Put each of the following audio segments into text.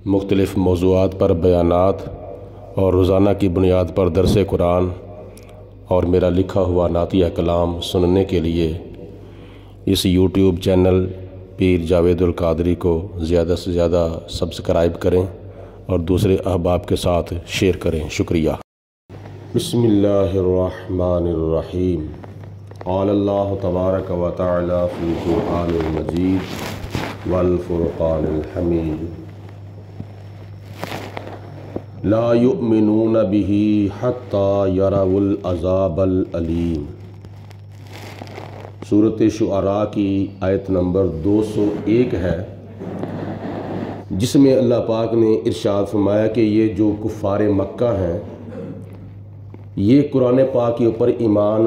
مختلف موضوعات پر بیانات اور روزانہ کی بنیاد پر درس قرآن اور میرا لکھا ہوا نعتیہ کلام سننے کے لیے اس یوٹیوب چینل پیر جاوید القادری کو زیادہ سے زیادہ سبسکرائب کریں اور دوسرے احباب کے ساتھ شیئر کریں۔ شکریہ۔ بسم اللہ الرحمن الرحیم۔ قال اللہ تبارک و تعالی فی القرآن المجید والفرقان الحمید لا یؤمنون به حتی یروا العذاب العلیم۔ سورۃ شعراء کی آیت نمبر 201 ہے، جس میں اللہ پاک نے ارشاد فرمایا کہ یہ جو کفار مکہ ہیں یہ قرآن پاک کے اوپر ایمان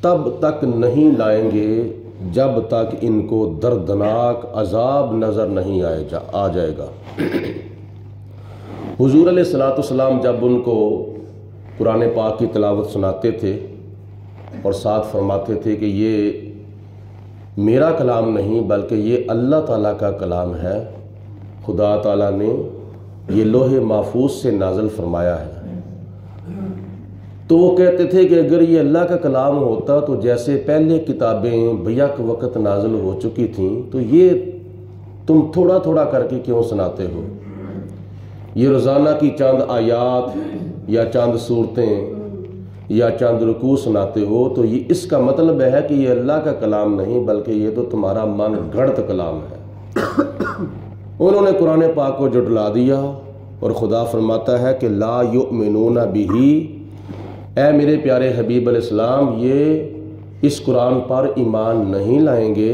تب تک نہیں لائیں گے جب تک ان کو دردناک عذاب نظر نہیں آ جائے گا۔ حضور علیہ الصلوۃ والسلام جب ان کو قرآن پاک کی تلاوت سناتے تھے اور ساتھ فرماتے تھے کہ یہ میرا کلام نہیں بلکہ یہ اللہ تعالیٰ کا کلام ہے، خدا تعالیٰ نے یہ لوح محفوظ سے نازل فرمایا ہے، تو وہ کہتے تھے کہ اگر یہ اللہ کا کلام ہوتا تو جیسے پہلے کتابیں بیک وقت نازل ہو چکی تھیں تو یہ تم تھوڑا تھوڑا کر کے کیوں سناتے ہو؟ یہ روزانہ کی چند آیات یا چند صورتیں یا چند رکوع سناتے ہو تو یہ اس کا مطلب ہے کہ یہ اللہ کا کلام نہیں بلکہ یہ تو تمہارا من گھڑت کلام ہے۔ انہوں نے قرآن پاک کو جھٹلا دیا اور خدا فرماتا ہے کہ لا یؤمنون بہ، اے میرے پیارے حبیب علیہ السلام یہ اس قرآن پر ایمان نہیں لائیں گے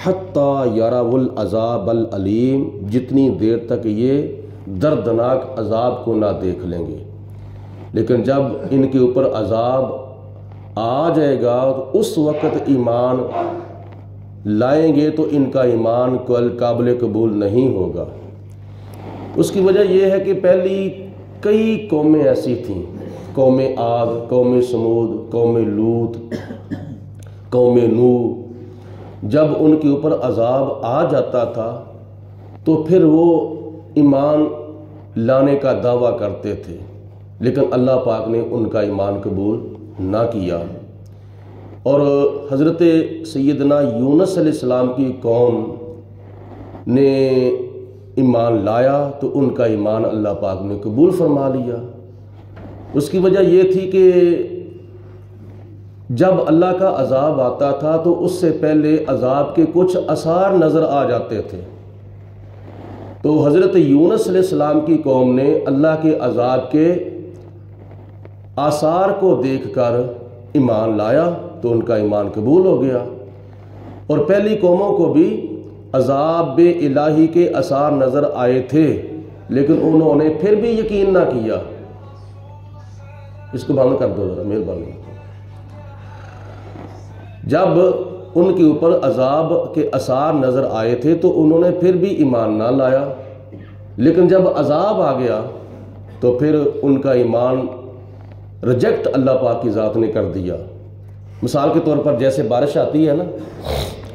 حتی یروا العذاب العلیم، جتنی دیر تک یہ دردناک عذاب کو نہ دیکھ لیں گے۔ لیکن جب ان کے اوپر عذاب آ جائے گا تو اس وقت ایمان لائیں گے تو ان کا ایمان قابل قبول نہیں ہوگا۔ اس کی وجہ یہ ہے کہ پہلی کئی قومیں ایسی تھیں، قوم عاد، قوم سمود، قوم لوط، قوم نوح، جب ان کے اوپر عذاب آ جاتا تھا تو پھر وہ ایمان لانے کا دعویٰ کرتے تھے، لیکن اللہ پاک نے ان کا ایمان قبول نہ کیا۔ اور حضرت سیدنا یونس علیہ السلام کی قوم نے ایمان لایا تو ان کا ایمان اللہ پاک نے قبول فرما لیا۔ اس کی وجہ یہ تھی کہ جب اللہ کا عذاب آتا تھا تو اس سے پہلے عذاب کے کچھ آثار نظر آ جاتے تھے، تو حضرت یونس علیہ السلام کی قوم نے اللہ کے عذاب کے آثار کو دیکھ کر ایمان لایا تو ان کا ایمان قبول ہو گیا۔ اور پہلی قوموں کو بھی عذاب الہی کے آثار نظر آئے تھے لیکن انہوں نے پھر بھی یقین نہ کیا۔ اس کو بند کر دو ذرا، مہربانی۔ جب ان کے اوپر عذاب کے آثار نظر آئے تھے تو انہوں نے پھر بھی ایمان نہ لایا، لیکن جب عذاب آ گیا تو پھر ان کا ایمان ریجیکٹ اللہ پاک کی ذات نے کر دیا۔ مثال کے طور پر جیسے بارش آتی ہے نا،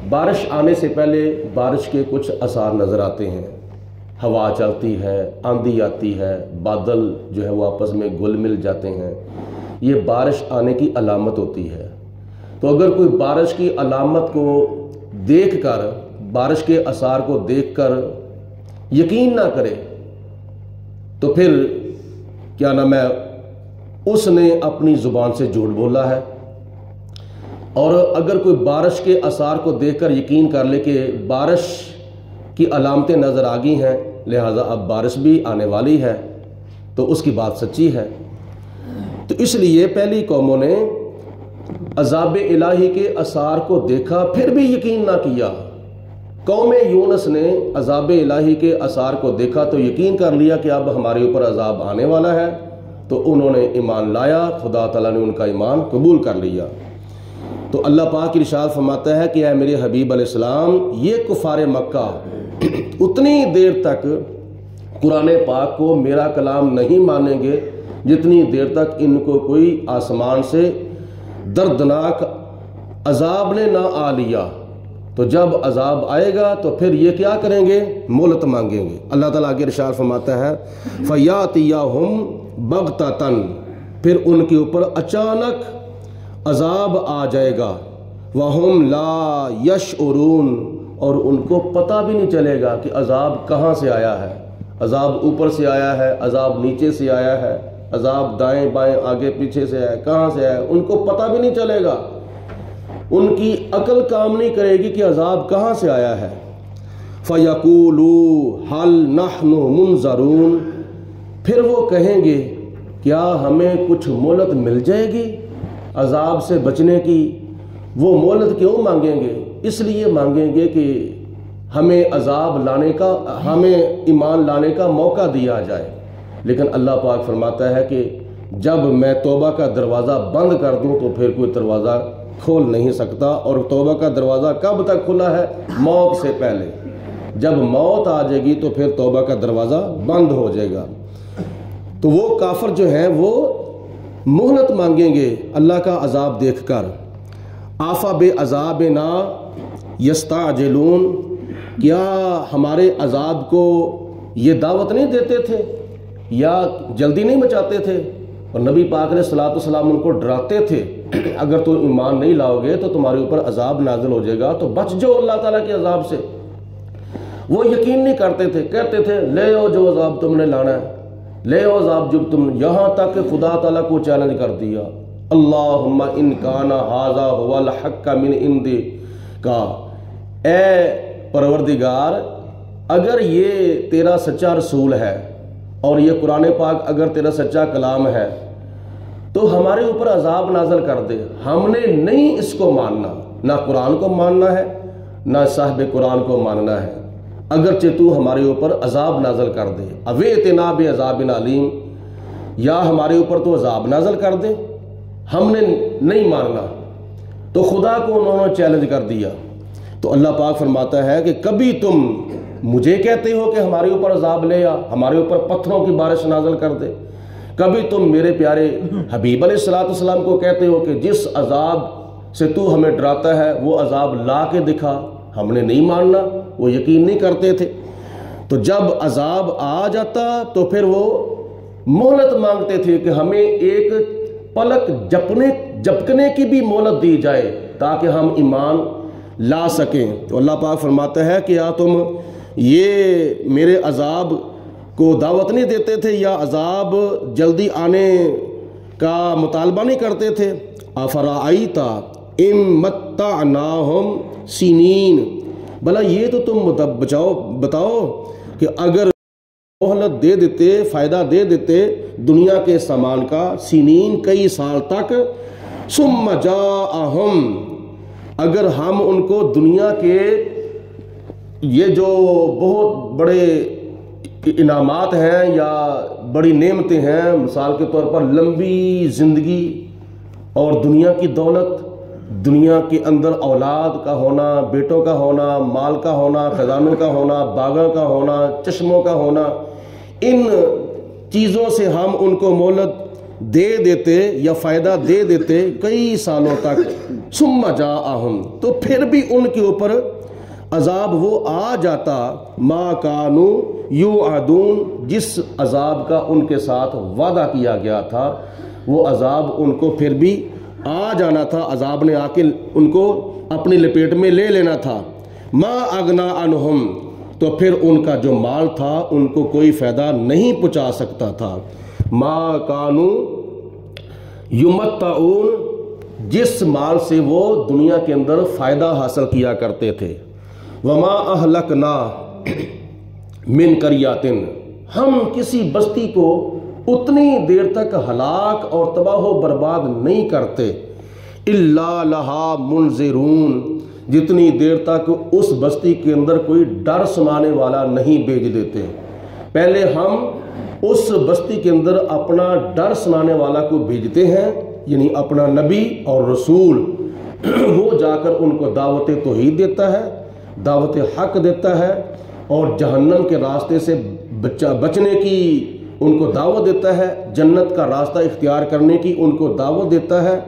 بارش آنے سے پہلے بارش کے کچھ آثار نظر آتے ہیں، ہوا چلتی ہے، آندھی آتی ہے، بادل جو ہے وہ آپس میں گل مل جاتے ہیں، یہ بارش آنے کی علامت ہوتی ہے۔ تو اگر کوئی بارش کی علامت کو دیکھ کر، بارش کے آثار کو دیکھ کر یقین نہ کرے تو پھر کیا نام ہے، اس نے اپنی زبان سے جھوٹ بولا ہے۔ اور اگر کوئی بارش کے آثار کو دیکھ کر یقین کر لے کہ بارش کی علامتیں نظر آ گئی ہیں لہٰذا اب بارش بھی آنے والی ہے تو اس کی بات سچی ہے۔ تو اس لیے پہلی قوموں نے عذاب الہی کے آثار کو دیکھا پھر بھی یقین نہ کیا۔ قوم یونس نے عذاب الہی کے آثار کو دیکھا تو یقین کر لیا کہ اب ہمارے اوپر عذاب آنے والا ہے، تو انہوں نے ایمان لایا، خدا تعالیٰ نے ان کا ایمان قبول کر لیا۔ تو اللہ پاک ارشاد فرماتا ہے کہ اے میرے حبیب علیہ السلام یہ کفار مکہ اتنی دیر تک قرآن پاک کو میرا کلام نہیں مانیں گے جتنی دیر تک ان کو کوئی آسمان سے دردناک عذاب نے نہ آ لیا، تو جب عذاب آئے گا تو پھر یہ کیا کریں گے؟ مہلت مانگیں گے۔ اللہ تعالیٰ آگے ارشاد فرماتا ہے فَيَأْتِيَهُمْ بَغْتَةً، پھر ان کے اوپر اچانک عذاب آ جائے گا، وَهُمْ لَا يَشْعُرُونَ، اور ان کو پتہ بھی نہیں چلے گا کہ عذاب کہاں سے آیا ہے۔ عذاب اوپر سے آیا ہے، عذاب نیچے سے آیا ہے، عذاب دائیں بائیں آگے پیچھے سے آیا ہے، کہاں سے آیا ہے، ان کو پتہ بھی نہیں چلے گا۔ ان کی عقل کام نہیں کرے گی کہ عذاب کہاں سے آیا ہے۔ فَيَقُولُوا هَلْ نَحْنُ مُنظَرُونَ، پھر وہ کہیں گے کیا ہمیں کچھ مہلت مل جائے گی عذاب سے بچنے کی؟ وہ مہلت کیوں مانگیں گے؟ اس لیے مانگیں گے کہ ہمیں عذاب لانے کا، ہمیں ایمان لانے کا موقع دیا جائے۔ لیکن اللہ پاک فرماتا ہے کہ جب میں توبہ کا دروازہ بند کر دوں تو پھر کوئی دروازہ کھول نہیں سکتا۔ اور توبہ کا دروازہ کب تک کھلا ہے؟ موت سے پہلے۔ جب موت آ جائے گی تو پھر توبہ کا دروازہ بند ہو جائے گا۔ تو وہ کافر جو ہیں وہ مہلت مانگیں گے اللہ کا عذاب دیکھ کر۔ آفا بے عذابنا یستعجلون، کیا ہمارے عذاب کو یہ دعوت نہیں دیتے تھے یا جلدی نہیں مچاتے تھے؟ اور نبی پاک علیہ الصلوۃ والسلام ان کو ڈراتے تھے اگر تو ایمان نہیں لاؤ گے تو تمہارے اوپر عذاب نازل ہو جائے گا، تو بچ جاؤ اللہ تعالیٰ کے عذاب سے۔ وہ یقین نہیں کرتے تھے، کہتے تھے لے آؤ جو عذاب تم نے لانا ہے، لے آؤ عذاب جب تم، یہاں تک کہ خدا تعالیٰ کو چیلنج کر دیا، اللہم ان کان ھذا ھو الحق من عندک، اے پروردگار اگر یہ تیرا سچا رسول ہے اور یہ قرآن پاک اگر تیرا سچا کلام ہے تو ہمارے اوپر عذاب نازل کر دے۔ ہم نے نہیں اس کو ماننا، نہ قرآن کو ماننا ہے نہ صاحب قرآن کو ماننا ہے، اگرچہ تو ہمارے اوپر عذاب نازل کر دے، اویتنا بعذاب علیم، یا ہمارے اوپر تو عذاب نازل کر دے، ہم نے نہیں ماننا۔ تو خدا کو انہوں نے چیلنج کر دیا۔ تو اللہ پاک فرماتا ہے کہ کبھی تم مجھے کہتے ہو کہ ہمارے اوپر عذاب لے آ، ہمارے اوپر پتھروں کی بارش نازل کر دے، کبھی تم میرے پیارے حبیب علیہ الصلوۃ والسلام کو کہتے ہو کہ جس عذاب سے تو ہمیں ڈراتا ہے وہ عذاب لا کے دکھا، ہم نے نہیں ماننا، وہ یقین نہیں کرتے تھے۔ تو جب عذاب آ جاتا تو پھر وہ مہلت مانگتے تھے کہ ہمیں ایک پلک جھپکنے کی بھی مہلت دی جائے تاکہ ہم ایمان لا سکیں۔ تو اللہ پاک فرماتا ہے کہ یا تم یہ میرے عذاب کو دعوت نہیں دیتے تھے یا عذاب جلدی آنے کا مطالبہ نہیں کرتے تھے؟ افرأیت ان متعناہم سنین، بھلا یہ تو تم بتاؤ کہ اگر مہلت دے دیتے، فائدہ دے دیتے دنیا کے سامان کا، سنین کئی سال تک، ثم جاءہم، اگر ہم ان کو دنیا کے یہ جو بہت بڑے انعامات ہیں یا بڑی نعمتیں ہیں، مثال کے طور پر لمبی زندگی اور دنیا کی دولت، دنیا کے اندر اولاد کا ہونا، بیٹوں کا ہونا، مال کا ہونا، خزانوں کا ہونا، باغوں کا ہونا، چشموں کا ہونا، ان چیزوں سے ہم ان کو مہلت دے دیتے یا فائدہ دے دیتے کئی سالوں تک، ثم جاءہم، تو پھر بھی ان کے اوپر عذاب وہ آ جاتا، ما کانوا یوعدون، جس عذاب کا ان کے ساتھ وعدہ کیا گیا تھا وہ عذاب ان کو پھر بھی آ جانا تھا، عذاب نے آ کے ان کو اپنی لپیٹ میں لے لینا تھا۔ ما اغنا عنہم، تو پھر ان کا جو مال تھا ان کو کوئی فائدہ نہیں پہنچا سکتا تھا۔ ما کانوا یمتعون، جس مال سے وہ دنیا کے اندر فائدہ حاصل کیا کرتے تھے۔ وما اہلکنا من قریۃ، ہم کسی بستی کو اتنی دیر تک ہلاک اور تباہ و برباد نہیں کرتے، الا لہا منذرون، جتنی دیر تک اس بستی کے اندر کوئی ڈر سنانے والا نہیں بھیج دیتے۔ پہلے ہم اس بستی کے اندر اپنا ڈر سنانے والا کو بھیجتے ہیں، یعنی اپنا نبی اور رسول، وہ جا کر ان کو دعوت توحید دیتا ہے، دعوت حق دیتا ہے، اور جہنم کے راستے سے بچنے کی ان کو دعوت دیتا ہے، جنت کا راستہ اختیار کرنے کی ان کو دعوت دیتا ہے۔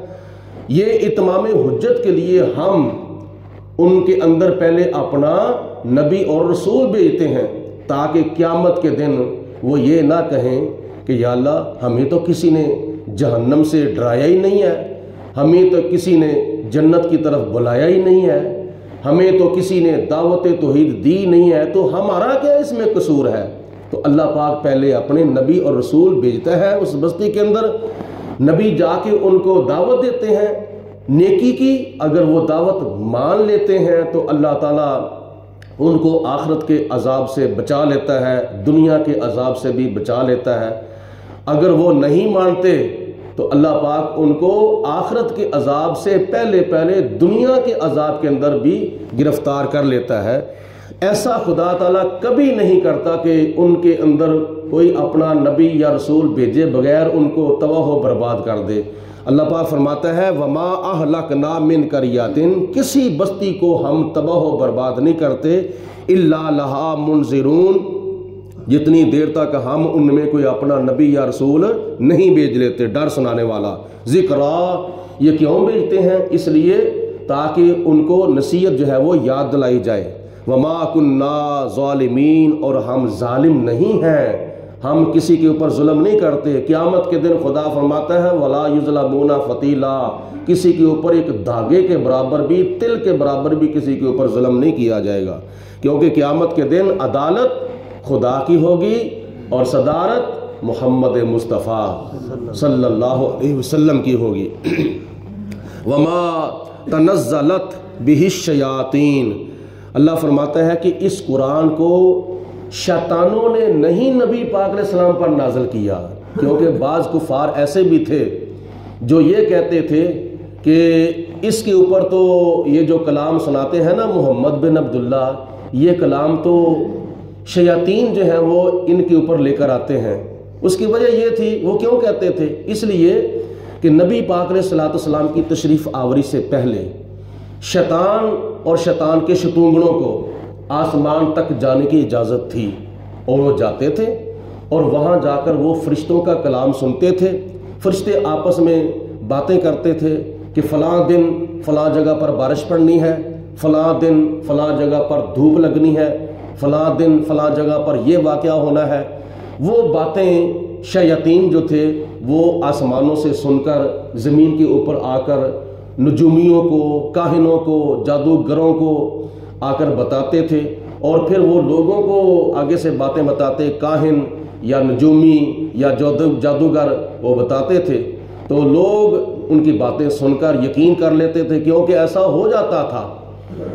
یہ اتمام حجت کے لیے ہم ان کے اندر پہلے اپنا نبی اور رسول بھیجتے ہیں تاکہ قیامت کے دن وہ یہ نہ کہیں کہ یا اللہ ہمیں تو کسی نے جہنم سے ڈرایا ہی نہیں ہے، ہمیں تو کسی نے جنت کی طرف بلایا ہی نہیں ہے، ہمیں تو کسی نے دعوت توحید دی نہیں ہے، تو ہمارا کیا اس میں قصور ہے؟ تو اللہ پاک پہلے اپنے نبی اور رسول بھیجتا ہے اس بستی کے اندر، نبی جا کے ان کو دعوت دیتے ہیں نیکی کی، اگر وہ دعوت مان لیتے ہیں تو اللہ تعالیٰ ان کو آخرت کے عذاب سے بچا لیتا ہے، دنیا کے عذاب سے بھی بچا لیتا ہے۔ اگر وہ نہیں مانتے تو اللہ پاک ان کو آخرت کے عذاب سے پہلے دنیا کے عذاب کے اندر بھی گرفتار کر لیتا ہے۔ ایسا خدا تعالیٰ کبھی نہیں کرتا کہ ان کے اندر کوئی اپنا نبی یا رسول بھیجے بغیر ان کو تباہ و برباد کر دے۔ اللہ پاک فرماتا ہے وَمَا أَهْلَكْنَا مِنْ قَرْيَةٍ، کسی بستی کو ہم تباہ و برباد نہیں کرتے، إِلَّا لَهَا مُنذِرُونَ، جتنی دیر تک ہم ان میں کوئی اپنا نبی یا رسول نہیں بھیج لیتے ڈر سنانے والا۔ ذکرا، یہ کیوں بھیجتے ہیں؟ اس لیے تاکہ ان کو نصیحت جو ہے وہ یاد دلائی جائے۔ وَمَا كُنَّا ظَالِمِينَ، اور ہم ظالم نہیں ہیں، ہم کسی کے اوپر ظلم نہیں کرتے۔ قیامت کے دن خدا فرماتا ہے وَلَا يُظْلَمُونَ فَتِيلًا، کسی کے اوپر ایک دھاگے کے برابر بھی، تل کے برابر بھی کسی کے اوپر ظلم نہیں کیا جائے گا، کیونکہ قیامت کے دن عدالت خدا کی ہوگی اور صدارت محمد مصطفیٰ صلی اللہ علیہ وسلم کی ہوگی۔ وَمَا تَنَزَّلَتْ بِهِ الشَّيَاطِينُ، اللہ فرماتا ہے کہ اس قرآن کو شیطانوں نے نہیں نبی پاک علیہ السلام پر نازل کیا، کیونکہ بعض کفار ایسے بھی تھے جو یہ کہتے تھے کہ اس کے اوپر تو یہ جو کلام سناتے ہیں نا محمد بن عبداللہ، یہ کلام تو شیاطین جو ہیں وہ ان کے اوپر لے کر آتے ہیں۔ اس کی وجہ یہ تھی، وہ کیوں کہتے تھے؟ اس لیے کہ نبی پاک علیہ السلام کی تشریف آوری سے پہلے شیطان اور شیطان کے شتونگڑوں کو آسمان تک جانے کی اجازت تھی، اور وہ جاتے تھے اور وہاں جا کر وہ فرشتوں کا کلام سنتے تھے۔ فرشتے آپس میں باتیں کرتے تھے کہ فلاں دن فلاں جگہ پر بارش پڑنی ہے، فلاں دن فلاں جگہ پر دھوپ لگنی ہے، فلاں دن فلاں جگہ پر یہ واقعہ ہونا ہے۔ وہ باتیں شیاطین جو تھے وہ آسمانوں سے سن کر زمین کے اوپر آ کر نجومیوں کو، کاہنوں کو، جادوگروں کو آ کر بتاتے تھے، اور پھر وہ لوگوں کو آگے سے باتیں بتاتے، کاہن یا نجومی یا جادوگر وہ بتاتے تھے، تو لوگ ان کی باتیں سن کر یقین کر لیتے تھے، کیونکہ ایسا ہو جاتا تھا۔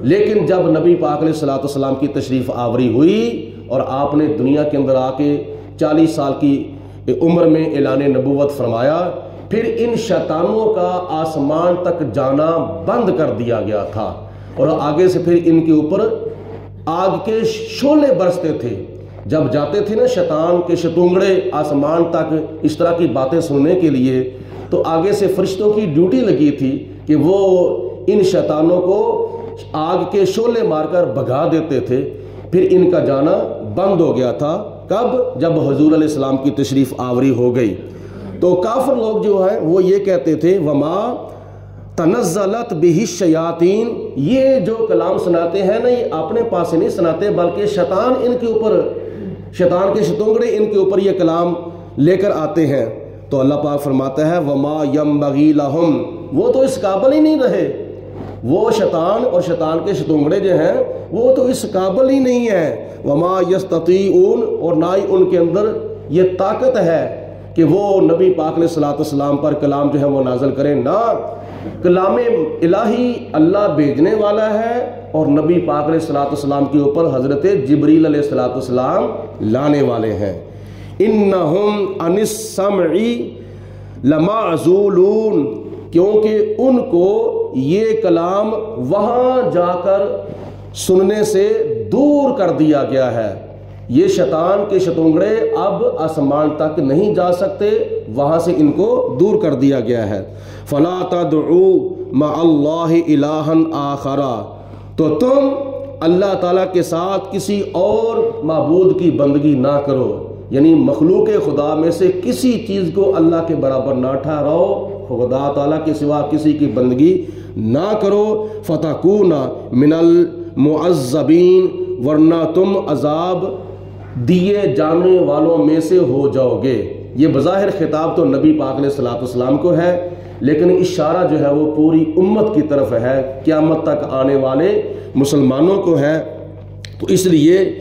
لیکن جب نبی پاک علیہ السلام کی تشریف آوری ہوئی اور آپ نے دنیا کے اندر آ کے 40 سال کی عمر میں اعلان نبوت فرمایا، پھر ان شیطانوں کا آسمان تک جانا بند کر دیا گیا تھا، اور آگے سے پھر ان کے اوپر آگ کے شعلے برستے تھے۔ جب جاتے تھے نا شیطان کے شتونگڑے آسمان تک اس طرح کی باتیں سننے کے لیے، تو آگے سے فرشتوں کی ڈیوٹی لگی تھی کہ وہ ان شیطانوں کو آگ کے شعلے مار کر بھگا دیتے تھے۔ پھر ان کا جانا بند ہو گیا تھا، کب؟ جب حضور علیہ السلام کی تشریف آوری ہو گئی۔ تو کافر لوگ جو ہیں وہ یہ کہتے تھے وما تنزلت بہ الشیاطین، یہ جو کلام سناتے ہیں نا یہ اپنے پاس سے نہیں سناتے، بلکہ شیطان ان کے اوپر، شیطان کے شتونگڑے ان کے اوپر یہ کلام لے کر آتے ہیں۔ تو اللہ پاک فرماتا ہے وما ینبغی لہم، وہ تو اس قابل ہی نہیں رہے، وہ شیطان اور شیطان کے شتونگڑے جو ہیں وہ تو اس قابل ہی نہیں ہیں۔ وما یستطیعون، اور نہ ہی ان کے اندر یہ طاقت ہے کہ وہ نبی پاک علیہ السلام پر کلام جو ہے وہ نازل کریں۔ نہ، کلام الہی اللہ بھیجنے والا ہے، اور نبی پاک علیہ السلام کے اوپر حضرت جبریل علیہ السلام لانے والے ہیں۔ انہم عن السمع لمعزولون، کیونکہ ان کو یہ کلام وہاں جا کر سننے سے دور کر دیا گیا ہے۔ یہ شیطان کے شتونگڑے اب آسمان تک نہیں جا سکتے، وہاں سے ان کو دور کر دیا گیا ہے۔ فلا تدعوا مع اللہ الہا آخر، تو تم اللہ تعالیٰ کے ساتھ کسی اور معبود کی بندگی نہ کرو، یعنی مخلوق خدا میں سے کسی چیز کو اللہ کے برابر نہ ٹھہراؤ، خدا تعالیٰ کے سوا کسی کی بندگی نہ کرو فتکون من المعذبین، ورنہ تم عذاب دیے جانے والوں میں سے ہو جاؤ گے۔ یہ بظاہر خطاب تو نبی پاک علیہ الصلوۃ والسلام کو ہے، لیکن اشارہ جو ہے وہ پوری امت کی طرف ہے، قیامت تک آنے والے مسلمانوں کو ہے۔ تو اس لیے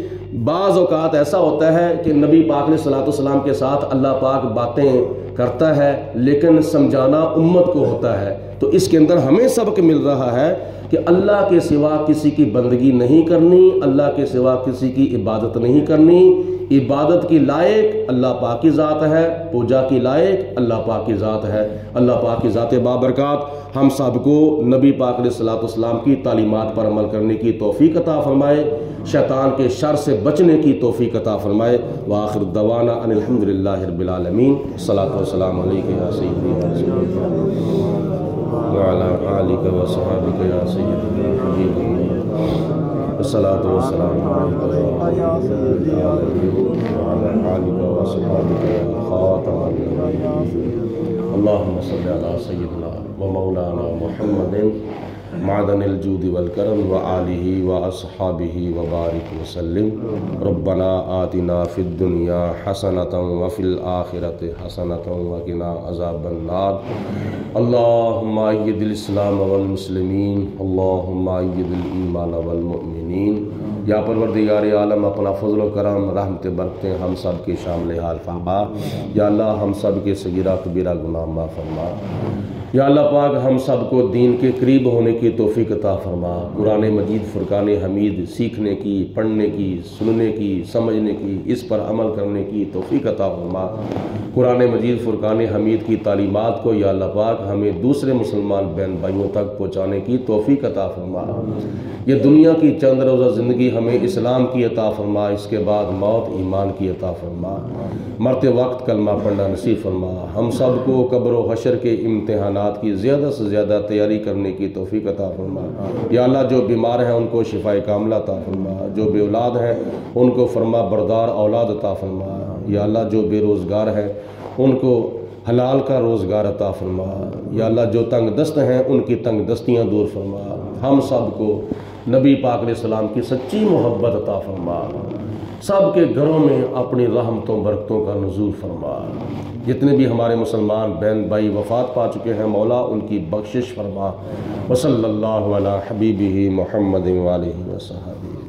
بعض اوقات ایسا ہوتا ہے کہ نبی پاک علیہ الصلوۃ والسلام کے ساتھ اللہ پاک باتیں کرتا ہے، لیکن سمجھانا امت کو ہوتا ہے۔ تو اس کے اندر ہمیں سبق مل رہا ہے کہ اللہ کے سوا کسی کی بندگی نہیں کرنی، اللہ کے سوا کسی کی عبادت نہیں کرنی۔ عبادت کی لائق اللہ پاک کی ذات ہے، پوجا کی لائق اللہ پاک کی ذات ہے۔ اللہ پاک کی ذات بابرکات ہم سب کو نبی پاک علیہ الصلوۃ والسلام کی تعلیمات پر عمل کرنے کی توفیق عطا فرمائے، شیطان کے شر سے بچنے کی توفیق عطا فرمائے۔ وآخر دعوانا ان الحمد للہ رب العالمین۔ الصلاۃ والسلام علیک یا سیدی یا رسول اللہ وعلی آلک وصحبک یا سیدی یا حبیب اللہ۔ الصلاۃ والسلام علیک یا سیدی یا وعلی آلک وصحبک یا خاتم النبیین۔ اللہم صلی علی سیدنا و مولانا محمد معدن الجود والکرم وآلہ واصحابہ وبارک وسلم۔ ربنا آتنا فی الدنیا حسنۃ وفی الآخرۃ حسنۃ وقنا عذاب النار۔ اللہم اید الاسلام والمسلمین، اللہم اید الایمان والمؤمنین۔ یا پروردگار عالم اپنا فضل و کرم رحمت برکتیں ہم سب کے شامل حال فرما۔ یا اللہ ہم سب کے صغیرہ کبیرہ گناہ معاف فرما۔ یا اللہ پاک ہم سب کو دین کے قریب ہونے کی توفیق عطا فرما۔ قرآن مجید فرقان حمید سیکھنے کی، پڑھنے کی، سننے کی، سمجھنے کی، اس پر عمل کرنے کی توفیق عطا فرما۔ قرآن مجید فرقان حمید کی تعلیمات کو یا اللہ پاک ہمیں دوسرے مسلمان بہن بھائیوں تک پہنچانے کی توفیق عطا فرما۔ یہ دنیا کی چند روزہ زندگی ہمیں اسلام کی عطا فرما، اس کے بعد موت ایمان کی عطا فرما۔ مرتے وقت کلمہ پڑھنا نصیب فرما۔ ہم سب کو قبر و حشر کے امتحانات کی زیادہ سے زیادہ تیاری کرنے کی توفیق عطا فرما۔ یا اللہ جو بیمار ہیں ان کو شفائے کاملہ عطا فرما، جو بے اولاد ہیں ان کو فرما بردار اولاد عطا فرما۔ یا اللہ جو بے روزگار ہیں ان کو حلال کا روزگار عطا فرما۔ یا اللہ جو تنگ دست ہیں ان کی تنگ دستیاں دور فرما۔ ہم سب کو نبی پاک علیہ السلام کی سچی محبت عطا فرما۔ سب کے گھروں میں اپنی رحمتوں برکتوں کا نزول فرما۔ جتنے بھی ہمارے مسلمان بہن بھائی وفات پا چکے ہیں مولا ان کی بخشش فرما۔ وصلی اللہ علی حبیبہ محمد وآلہ وصحبہ۔